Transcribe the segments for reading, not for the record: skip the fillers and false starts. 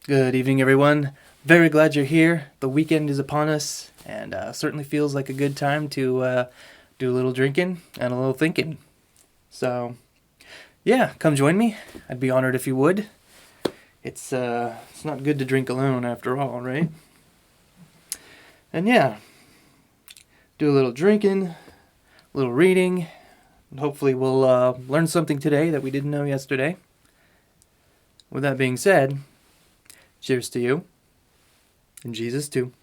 Good evening, everyone. Very glad you're here. The weekend is upon us, and certainly feels like a good time to do a little drinking and a little thinking. So, yeah, come join me. I'd be honored if you would. It's not good to drink alone after all, right? And yeah, do a little drinking, a little reading, and hopefully we'll learn something today that we didn't know yesterday. With that being said, cheers to you, and Jesus too.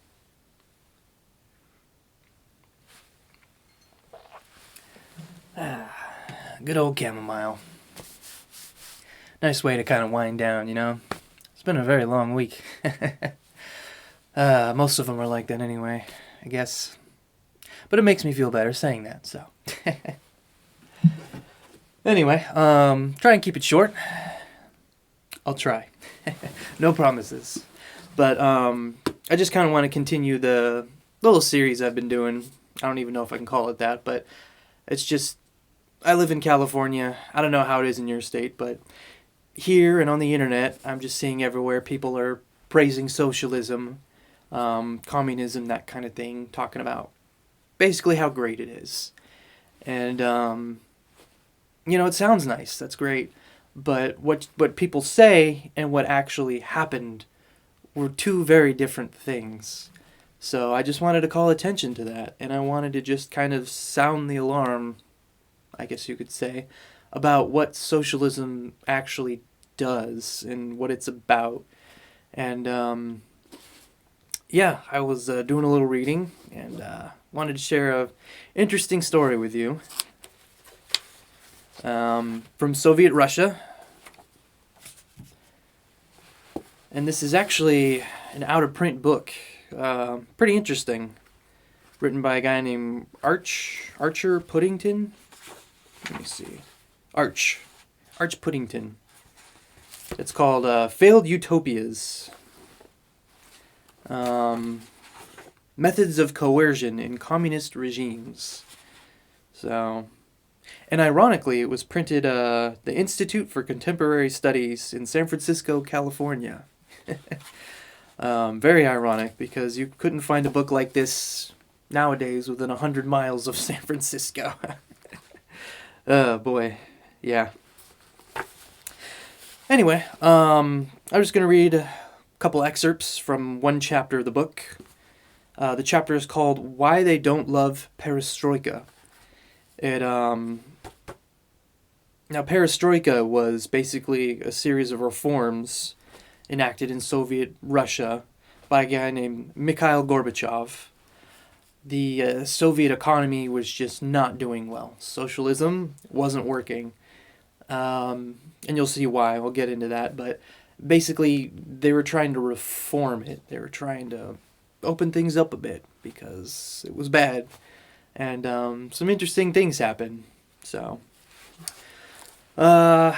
Good old chamomile. Nice way to kind of wind down, you know? It's been a very long week. Most of them are like that anyway, I guess. But it makes me feel better saying that, so. Anyway, try and keep it short. I'll try. No promises. But I just kind of want to continue the little series I've been doing. I don't even know if I can call it that, but it's just, I live in California. I don't know how it is in your state, but here and on the internet, I'm just seeing everywhere people are praising socialism, communism, that kind of thing, talking about basically how great it is. And, it sounds nice. That's great. But what people say and what actually happened were two very different things. So I just wanted to call attention to that, and I wanted to just kind of sound the alarm, I guess you could say, about what socialism actually does and what it's about. And I was doing a little reading and wanted to share a interesting story with you from Soviet Russia. And this is actually an out-of-print book. Pretty interesting. Written by a guy named Archer Puddington. Let me see. Arch Puddington. It's called Failed Utopias. Methods of Coercion in Communist Regimes. So, and ironically, it was printed at the Institute for Contemporary Studies in San Francisco, California. Very ironic, because you couldn't find a book like this nowadays within 100 miles of San Francisco. Oh boy, yeah. Anyway, I'm just going to read a couple excerpts from one chapter of the book. The chapter is called Why They Don't Love Perestroika. Now, perestroika was basically a series of reforms enacted in Soviet Russia by a guy named Mikhail Gorbachev. The Soviet economy was just not doing well. Socialism wasn't working. And you'll see why. We'll get into that. But basically, they were trying to reform it. They were trying to open things up a bit because it was bad. And some interesting things happened. So, and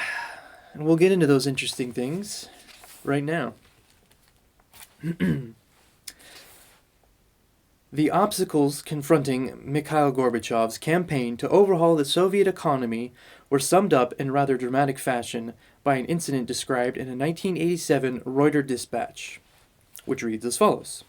we'll get into those interesting things right now. The obstacles confronting Mikhail Gorbachev's campaign to overhaul the Soviet economy were summed up in rather dramatic fashion by an incident described in a 1987 Reuters dispatch, which reads as follows.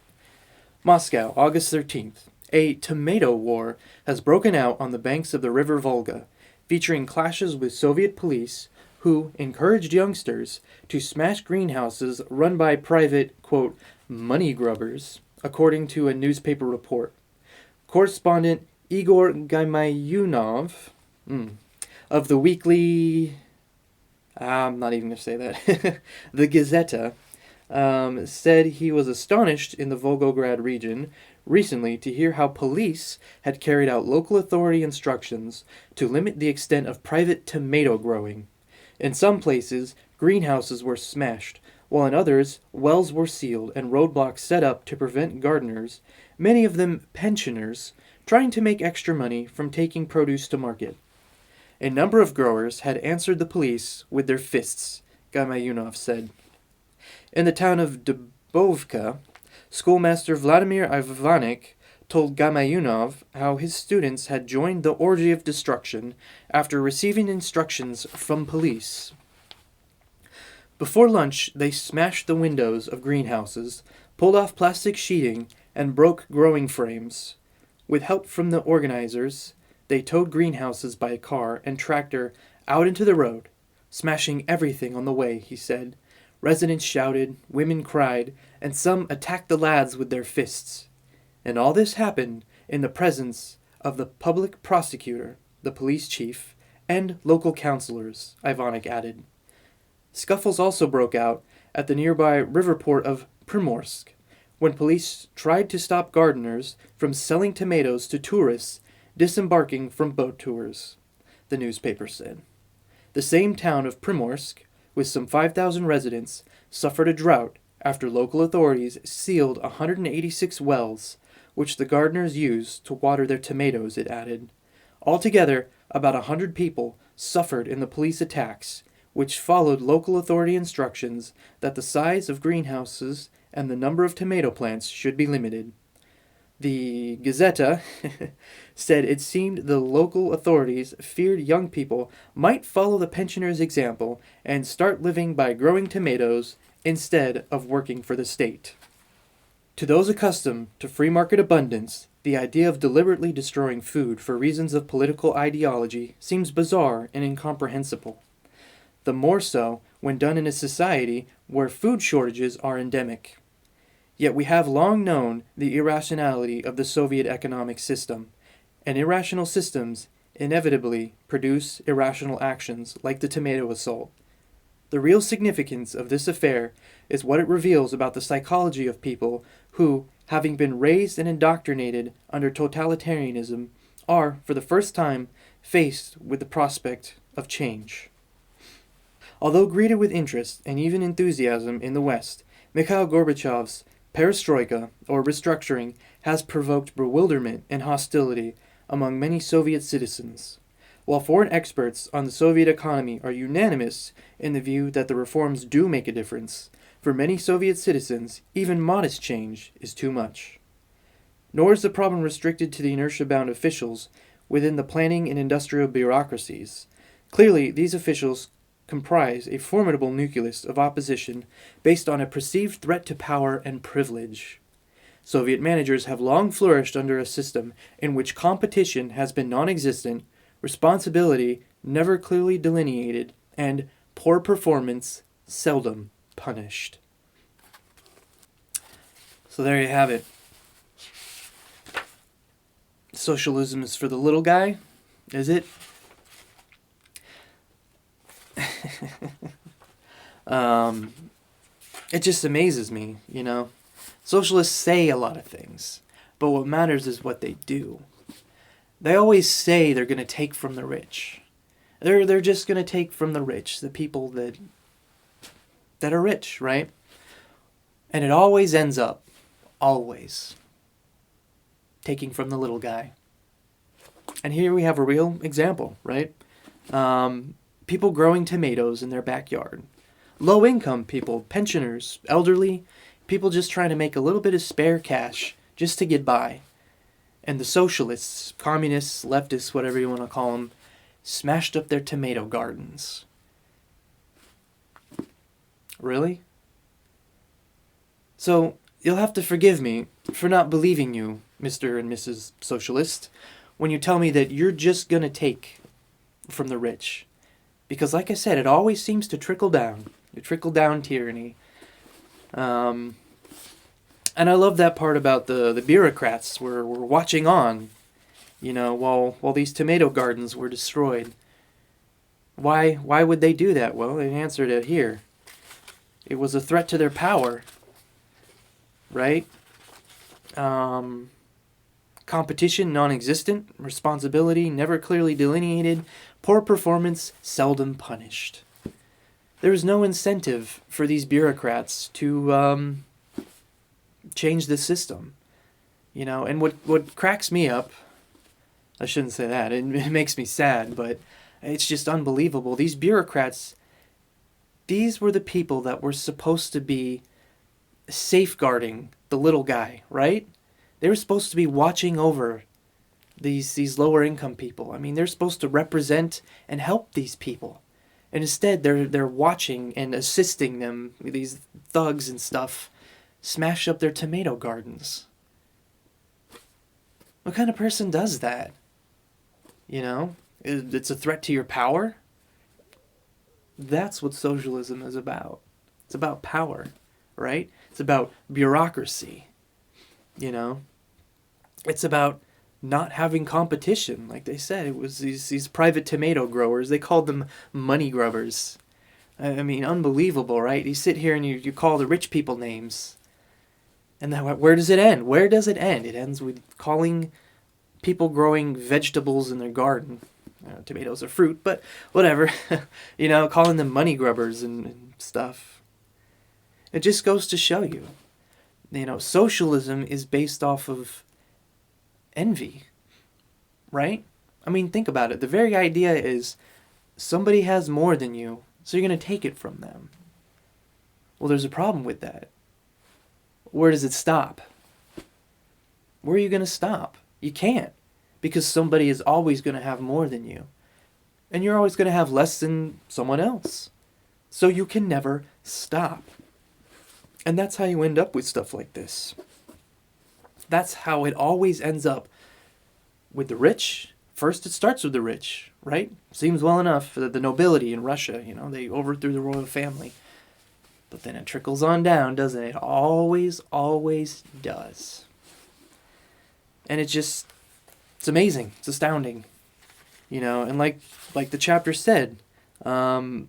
Moscow, August 13th. A tomato war has broken out on the banks of the river Volga, featuring clashes with Soviet police who encouraged youngsters to smash greenhouses run by private, quote, money grubbers, according to a newspaper report. Correspondent Igor Gaimayunov of the weekly... I'm not even going to say that. The Gazeta said he was astonished in the Volgograd region recently to hear how police had carried out local authority instructions to limit the extent of private tomato growing. In some places, greenhouses were smashed, while in others, wells were sealed and roadblocks set up to prevent gardeners, many of them pensioners, trying to make extra money from taking produce to market. A number of growers had answered the police with their fists, Gamayunov said. In the town of Dubovka, schoolmaster Vladimir Ivanik told Gamayunov how his students had joined the orgy of destruction after receiving instructions from police. Before lunch, they smashed the windows of greenhouses, pulled off plastic sheeting, and broke growing frames. With help from the organizers, they towed greenhouses by car and tractor out into the road, smashing everything on the way, he said. Residents shouted, women cried, and some attacked the lads with their fists. And all this happened in the presence of the public prosecutor, the police chief, and local councilors, Ivanek added. Scuffles also broke out at the nearby river port of Primorsk, when police tried to stop gardeners from selling tomatoes to tourists disembarking from boat tours, the newspaper said. The same town of Primorsk, with some 5,000 residents, suffered a drought after local authorities sealed 186 wells, which the gardeners used to water their tomatoes, it added. Altogether, about 100 people suffered in the police attacks, which followed local authority instructions that the size of greenhouses and the number of tomato plants should be limited. The Gazeta said it seemed the local authorities feared young people might follow the pensioners' example and start living by growing tomatoes instead of working for the state. To those accustomed to free market abundance, the idea of deliberately destroying food for reasons of political ideology seems bizarre and incomprehensible. The more so when done in a society where food shortages are endemic. Yet we have long known the irrationality of the Soviet economic system, and irrational systems inevitably produce irrational actions like the tomato assault. The real significance of this affair is what it reveals about the psychology of people who, having been raised and indoctrinated under totalitarianism, are, for the first time, faced with the prospect of change. Although greeted with interest and even enthusiasm in the West, Mikhail Gorbachev's perestroika, or restructuring, has provoked bewilderment and hostility among many Soviet citizens. While foreign experts on the Soviet economy are unanimous in the view that the reforms do make a difference, for many Soviet citizens, even modest change is too much. Nor is the problem restricted to the inertia-bound officials within the planning and industrial bureaucracies. Clearly, these officials comprise a formidable nucleus of opposition based on a perceived threat to power and privilege. Soviet managers have long flourished under a system in which competition has been non-existent, responsibility never clearly delineated, and poor performance seldom punished. So there you have it. Socialism is for the little guy, is it? It just amazes me, you know. Socialists say a lot of things, but what matters is what they do. They always say they're going to take from the rich. They're just going to take from the rich, the people that are rich, right? And it always ends up, always, taking from the little guy. And here we have a real example, right? People growing tomatoes in their backyard. Low-income people, pensioners, elderly, people just trying to make a little bit of spare cash just to get by. And the socialists, communists, leftists, whatever you want to call them, smashed up their tomato gardens. Really? So, you'll have to forgive me for not believing you, Mr. and Mrs. Socialist, when you tell me that you're just going to take from the rich. Because like I said, it always seems to trickle down. The trickle-down tyranny. And I love that part about the bureaucrats were watching on, you know, while these tomato gardens were destroyed. Why would they do that? Well, they answered it here. It was a threat to their power, right? Competition non-existent, responsibility never clearly delineated, poor performance seldom punished. There is no incentive for these bureaucrats to change the system, you know. And what cracks me up, I shouldn't say that, it makes me sad, but it's just unbelievable. These bureaucrats, these were the people that were supposed to be safeguarding the little guy, right? They were supposed to be watching over these lower income people. I mean, they're supposed to represent and help these people. And instead, they're watching and assisting them, these thugs and stuff, smash up their tomato gardens. What kind of person does that? You know? It's a threat to your power? That's what socialism is about. It's about power, right? It's about bureaucracy, you know? It's about not having competition. Like they said, it was these private tomato growers. They called them money grubbers. I mean, unbelievable, right? You sit here and you call the rich people names. And then where does it end? Where does it end? It ends with calling people growing vegetables in their garden. Tomatoes are fruit, but whatever. You know, calling them money grubbers and stuff. It just goes to show you. You know, socialism is based off of envy, right? I mean, think about it. The very idea is somebody has more than you, so you're going to take it from them. Well, there's a problem with that. Where does it stop? Where are you going to stop? You can't, because somebody is always going to have more than you, and you're always going to have less than someone else. So you can never stop. And that's how you end up with stuff like this. That's how it always ends up with the rich. First, it starts with the rich, right? Seems well enough. The nobility in Russia, you know, they overthrew the royal family. But then it trickles on down, doesn't it? It always, always does. And it's amazing. It's astounding. You know, and like the chapter said, in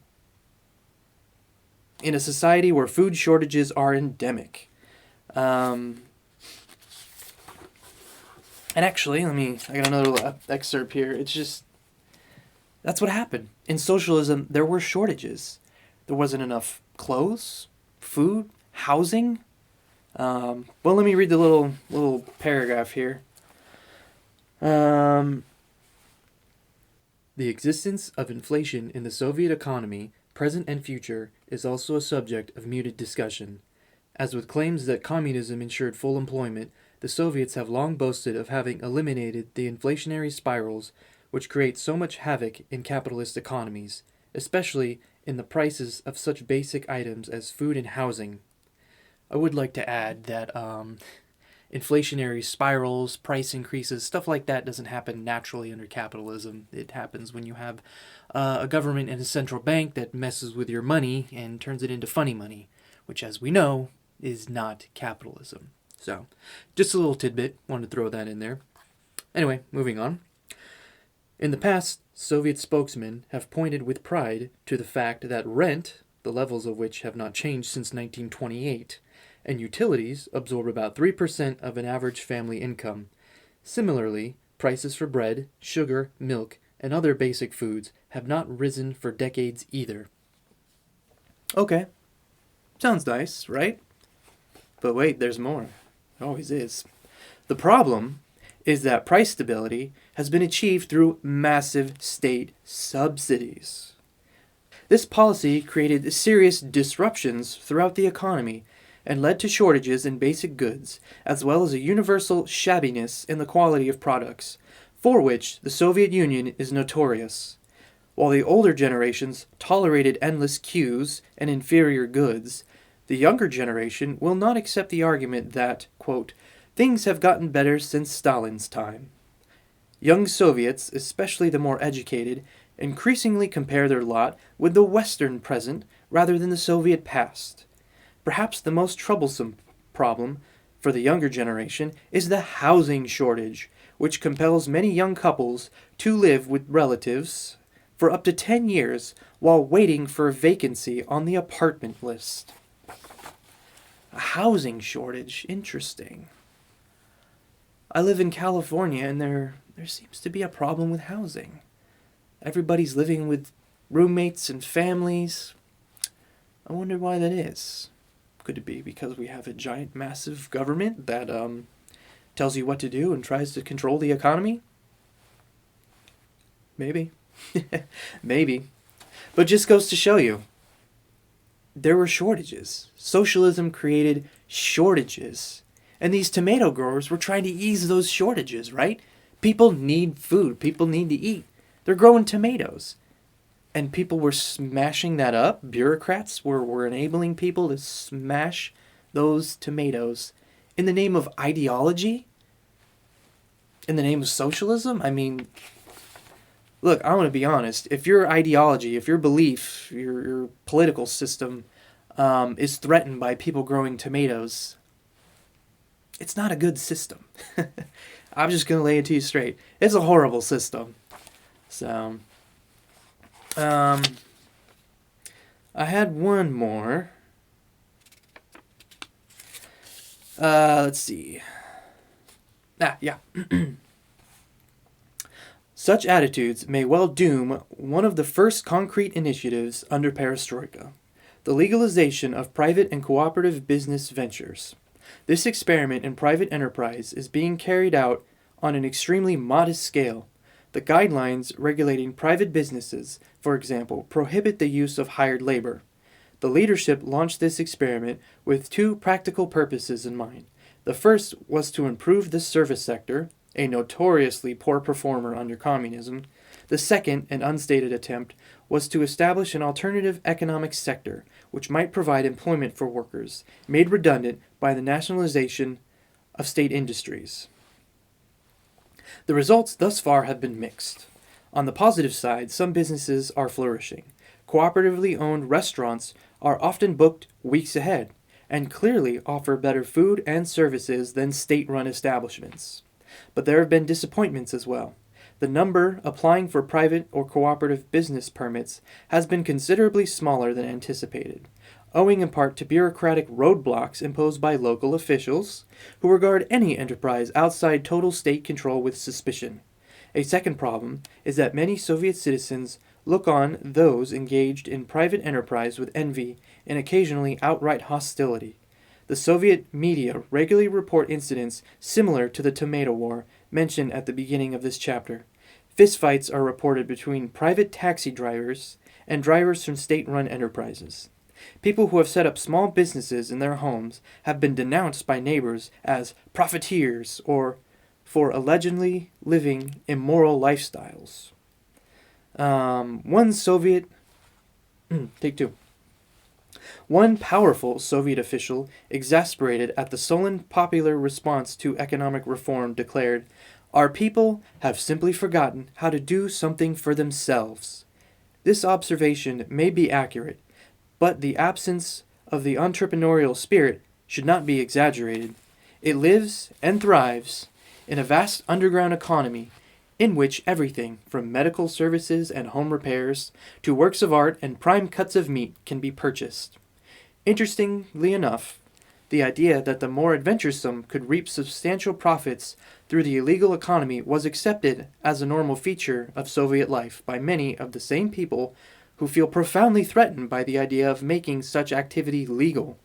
a society where food shortages are endemic. And actually, I got another little excerpt here. It's just, that's what happened. In socialism, there were shortages. There wasn't enough clothes, food, housing. Well, let me read the little paragraph here. The existence of inflation in the Soviet economy, present and future, is also a subject of muted discussion. As with claims that communism ensured full employment, the Soviets have long boasted of having eliminated the inflationary spirals which create so much havoc in capitalist economies, especially in the prices of such basic items as food and housing. I would like to add that inflationary spirals, price increases, stuff like that doesn't happen naturally under capitalism. It happens when you have a government and a central bank that messes with your money and turns it into funny money, which, as we know, is not capitalism. So, just a little tidbit, wanted to throw that in there. Anyway, moving on. In the past, Soviet spokesmen have pointed with pride to the fact that rent, the levels of which have not changed since 1928, and utilities absorb about 3% of an average family income. Similarly, prices for bread, sugar, milk, and other basic foods have not risen for decades either. Okay. Sounds nice, right? But wait, there's more. Always is. The problem is that price stability has been achieved through massive state subsidies. This policy created serious disruptions throughout the economy and led to shortages in basic goods, as well as a universal shabbiness in the quality of products, for which the Soviet Union is notorious. While the older generations tolerated endless queues and inferior goods, the younger generation will not accept the argument that, quote, things have gotten better since Stalin's time. Young Soviets, especially the more educated, increasingly compare their lot with the Western present rather than the Soviet past. Perhaps the most troublesome problem for the younger generation is the housing shortage, which compels many young couples to live with relatives for up to 10 years while waiting for a vacancy on the apartment list. A housing shortage. Interesting. I live in California, and there seems to be a problem with housing. Everybody's living with roommates and families. I wonder why that is. Could it be because we have a giant, massive government that tells you what to do and tries to control the economy? Maybe. Maybe. But just goes to show you, there were shortages. Socialism created shortages. And these tomato growers were trying to ease those shortages, right? People need food. People need to eat. They're growing tomatoes. and people were smashing that up. Bureaucrats were enabling people to smash those tomatoes in the name of ideology, in the name of socialism. I mean, look, I want to be honest. If your ideology, if your belief, your political system is threatened by people growing tomatoes, it's not a good system. I'm just going to lay it to you straight. It's a horrible system. So, I had one more. Let's see. Yeah. Such attitudes may well doom one of the first concrete initiatives under perestroika, the legalization of private and cooperative business ventures. This experiment in private enterprise is being carried out on an extremely modest scale. The guidelines regulating private businesses, for example, prohibit the use of hired labor. The leadership launched this experiment with two practical purposes in mind. The first was to improve the service sector, a notoriously poor performer under communism. The second, an unstated attempt, was to establish an alternative economic sector which might provide employment for workers, made redundant by the nationalization of state industries. The results thus far have been mixed. On the positive side, some businesses are flourishing. Cooperatively owned restaurants are often booked weeks ahead, and clearly offer better food and services than state-run establishments. But there have been disappointments as well. The number applying for private or cooperative business permits has been considerably smaller than anticipated, owing in part to bureaucratic roadblocks imposed by local officials who regard any enterprise outside total state control with suspicion. A second problem is that many Soviet citizens look on those engaged in private enterprise with envy and occasionally outright hostility. The Soviet media regularly report incidents similar to the Tomato War mentioned at the beginning of this chapter. Fistfights are reported between private taxi drivers and drivers from state-run enterprises. People who have set up small businesses in their homes have been denounced by neighbors as profiteers or for allegedly living immoral lifestyles. One powerful Soviet official, exasperated at the sullen popular response to economic reform, declared, "Our people have simply forgotten how to do something for themselves." This observation may be accurate, but the absence of the entrepreneurial spirit should not be exaggerated. It lives and thrives in a vast underground economy in which everything from medical services and home repairs to works of art and prime cuts of meat can be purchased. Interestingly enough, the idea that the more adventuresome could reap substantial profits through the illegal economy was accepted as a normal feature of Soviet life by many of the same people who feel profoundly threatened by the idea of making such activity legal.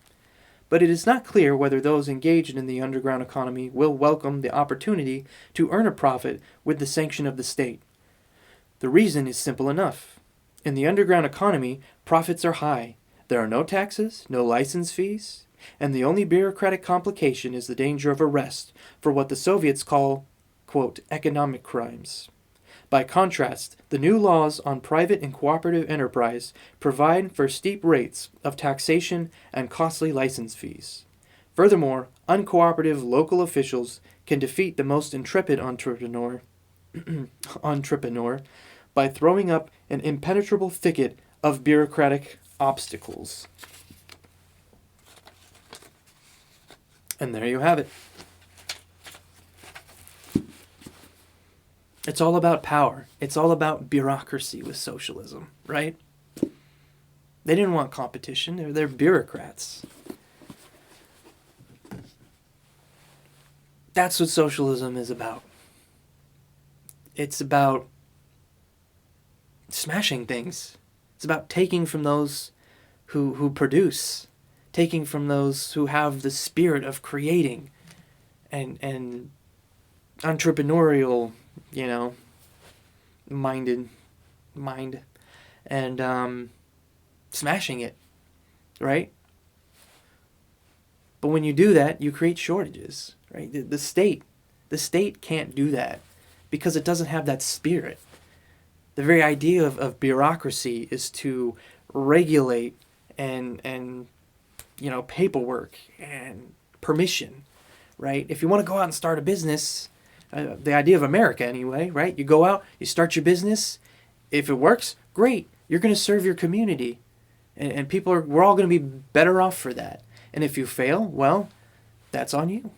But it is not clear whether those engaged in the underground economy will welcome the opportunity to earn a profit with the sanction of the state. The reason is simple enough. In the underground economy, profits are high. There are no taxes, no license fees, and the only bureaucratic complication is the danger of arrest for what the Soviets call, quote, economic crimes. By contrast, the new laws on private and cooperative enterprise provide for steep rates of taxation and costly license fees. Furthermore, uncooperative local officials can defeat the most intrepid entrepreneur by throwing up an impenetrable thicket of bureaucratic obstacles. And there you have it. It's all about power. It's all about bureaucracy with socialism, right? They didn't want competition. They're bureaucrats. That's what socialism is about. It's about smashing things. It's about taking from those who produce, taking from those who have the spirit of creating and entrepreneurial, mind, and smashing it, right? But when you do that, you create shortages, right? The state can't do that because it doesn't have that spirit. The very idea of bureaucracy is to regulate and paperwork and permission, right? If you want to go out and start a business, the idea of America anyway, right? You go out, you start your business. If it works, great. You're going to serve your community. And we're all going to be better off for that. And if you fail, well, that's on you.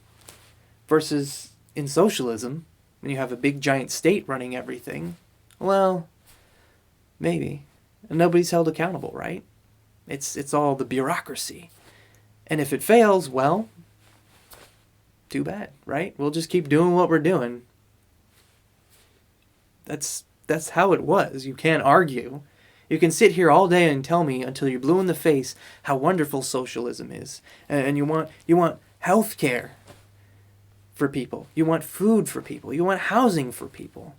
Versus in socialism, when you have a big giant state running everything, well, maybe. And nobody's held accountable, right? It's all the bureaucracy. And if it fails, well, too bad, right? We'll just keep doing what we're doing. That's how it was. You can't argue. You can sit here all day and tell me until you're blue in the face how wonderful socialism is. And you want health care for people. You want food for people. You want housing for people.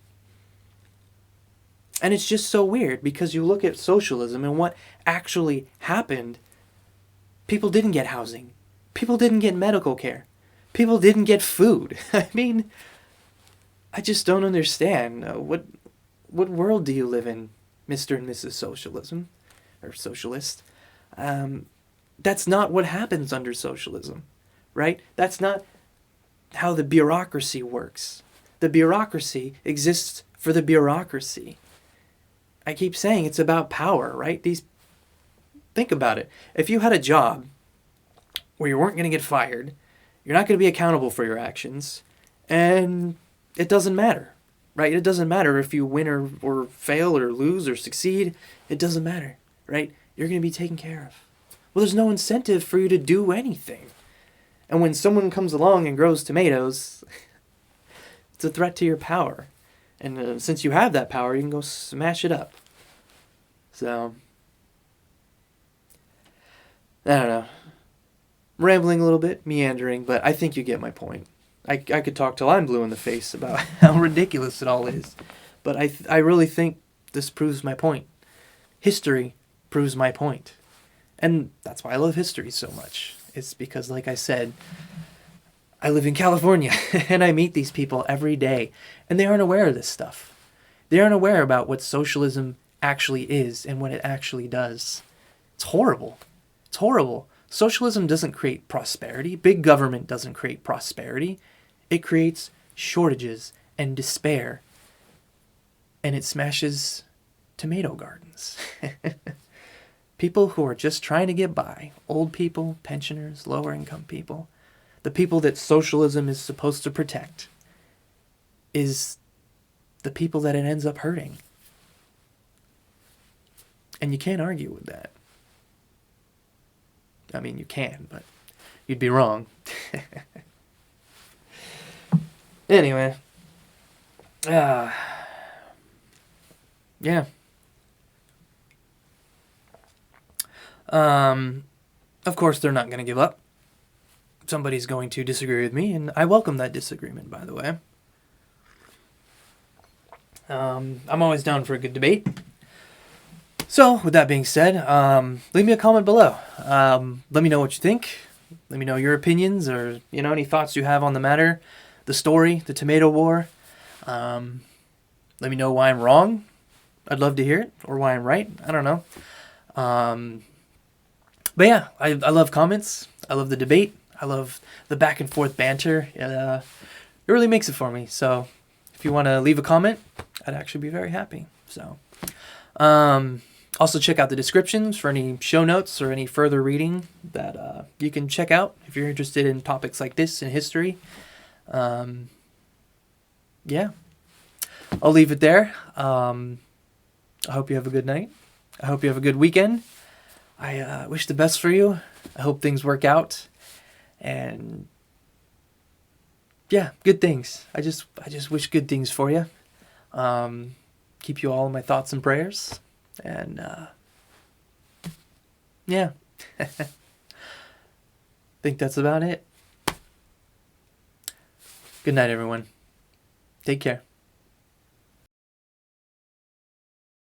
And it's just so weird because you look at socialism and what actually happened. People didn't get housing. People didn't get medical care. People didn't get food. I mean, I just don't understand. What world do you live in, Mr. and Mrs. Socialism? Or socialist? That's not what happens under socialism, right? That's not how the bureaucracy works. The bureaucracy exists for the bureaucracy. I keep saying it's about power, right? Think about it. If you had a job where you weren't going to get fired, you're not going to be accountable for your actions, and it doesn't matter, right? It doesn't matter if you win or fail or lose or succeed. It doesn't matter, right? You're going to be taken care of. Well, there's no incentive for you to do anything. And when someone comes along and grows tomatoes, it's a threat to your power. And since you have that power, you can go smash it up. So, I don't know. Rambling a little bit, meandering, but I think you get my point. I could talk till I'm blue in the face about how ridiculous it all is. But I really think this proves my point. History proves my point. And that's why I love history so much. It's because, like I said, I live in California, and I meet these people every day, and they aren't aware of this stuff. They aren't aware about what socialism actually is and what it actually does. It's horrible. It's horrible. Socialism doesn't create prosperity. Big government doesn't create prosperity. It creates shortages and despair. And it smashes tomato gardens. People who are just trying to get by. Old people, pensioners, lower income people. The people that socialism is supposed to protect is the people that it ends up hurting. And you can't argue with that. I mean, you can, but you'd be wrong. Anyway. Yeah. Of course, they're not going to give up. Somebody's going to disagree with me, and I welcome that disagreement, by the way. I'm always down for a good debate. So, with that being said, leave me a comment below. Let me know what you think. Let me know your opinions or, any thoughts you have on the matter, the story, the tomato war. Let me know why I'm wrong. I'd love to hear it, or why I'm right. I don't know. But yeah, I love comments. I love the debate. I love the back and forth banter. It really makes it for me. So, if you want to leave a comment, I'd actually be very happy. So, also check out the descriptions for any show notes or any further reading that you can check out if you're interested in topics like this in history. Yeah, I'll leave it there. I hope you have a good night. I hope you have a good weekend. I wish the best for you. I hope things work out. And yeah, good things. I just wish good things for you. Keep you all in my thoughts and prayers. And yeah. Think that's about it. Good night, everyone. Take care.